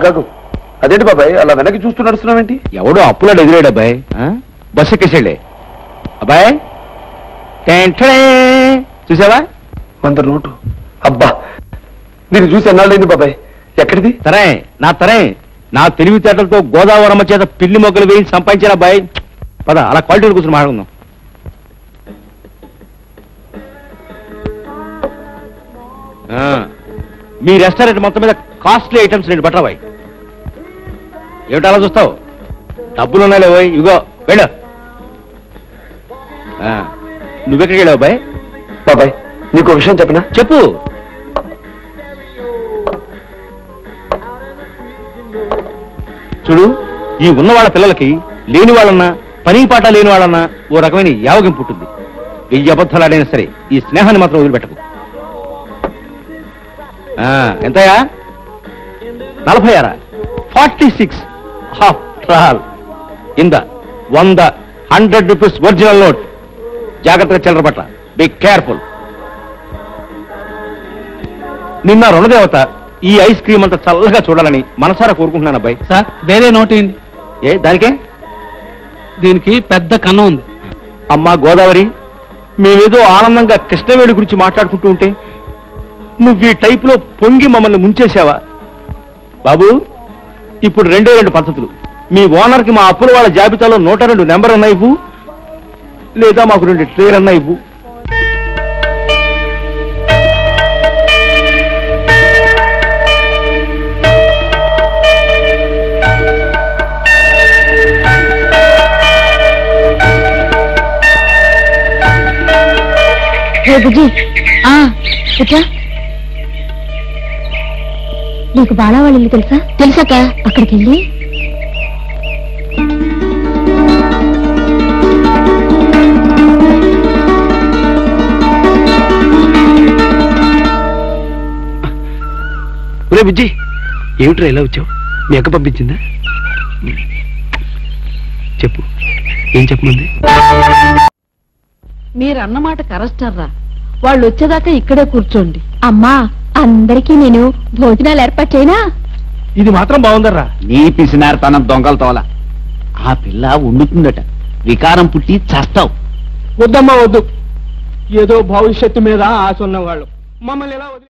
కాకు అదేంటి బాబాయ్ అలా వెనక్కి చూస్తూ నడుస్తున్నావేంటి? ఎవడో అప్పులాడు ఎదురాడు అబ్బాయి. బస్సు ఎక్కేసాడే అబ్బాయి. చూసావా 100 నోటు. అబ్బా నేను చూసి ఎన్నాళ్ళైంది బాబాయ్. ఎక్కడిది? తరే నా తెలివితేటలతో గోదావరమ్మ చేత పిల్లి మొక్కలు వేయించి సంపాదించిన అబ్బాయి. పద అలా క్వాలిటీలు కూర్చొని మాట్లాడుకుందాం. మీ రెస్టారెంట్ మొత్తం మీద కాస్ట్లీ ఐటమ్స్ రెండు బట్టరాబాయ్. ఏమిటి అలా చూస్తావు? డబ్బులు ఉన్నాయిలే పోయి ఇగో వెళ్ళు. నువ్వెక్కడికి వెళ్ళావు అబ్బాయి? బాబాయ్ నీకు విషయం చెప్పనా? చెప్పు. చూడు, ఈ ఉన్న వాళ్ళ పిల్లలకి లేని వాళ్ళన్నా పని పాట లేని వాళ్ళన్నా ఓ రకమైన యావగింపు ఉంటుంది. 1000 అబద్ధాలు ఆడైనా సరే ఈ స్నేహాన్ని మాత్రం వదిలిపెట్టకు. ఎంతయా? 46 46 ఇంద 100 రూపీస్ ఒరిజినల్ నోట్. జాగ్రత్తగా చిల్లర పట్ల. Be careful. నిన్న రుణదేవత ఈ ఐస్ క్రీమ్ అంతా చల్లగా చూడాలని మనసారా కోరుకుంటున్నాను అబ్బాయి. సార్ వేరే నోట్ ఏంది? ఏ దానికే? దీనికి పెద్ద కన్నం ఉంది. అమ్మా గోదావరి, మేమేదో ఆనందంగా కృష్ణవేణి గురించి మాట్లాడుకుంటూ ఉంటే నువ్వు ఈ టైపులో పొంగి మమ్మల్ని ముంచేశావా బాబు? ఇప్పుడు 2 పద్ధతులు. మీ ఓనర్కి మా అప్పుల వాళ్ళ జాబితాలో 102 నెంబర్ అన్నా ఇవ్వు, లేదా మాకు 2 ట్రేర్ అన్నా ఇవ్వు. బుజ్జి నీకు బాలా వాళ్ళ ఇల్లు తెలుసా? తెలుసాక అక్కడికి వెళ్ళి బుజ్జి ఏమిట్రా ఎలా వచ్చావు? మీ అక్క పంపించిందా? చెప్పు, ఏం చెప్పమంది? మీరన్నమాట కరెస్టర్రా. వాళ్ళు వచ్చేదాకా ఇక్కడే కూర్చోండి. అమ్మా అందరికీ నేను భోజనాలు ఏర్పాటు చేయనా? ఇది మాత్రం బాగుందర్రా. నీ పిసినారతనం దొంగల తోల. ఆ పిల్ల వండుతుందట, వికారం పుట్టి చస్తావు. వద్దమ్మా వద్దు. ఏదో భవిష్యత్తు మీద ఆశ ఉన్నవాళ్ళు మమ్మల్ని ఎలా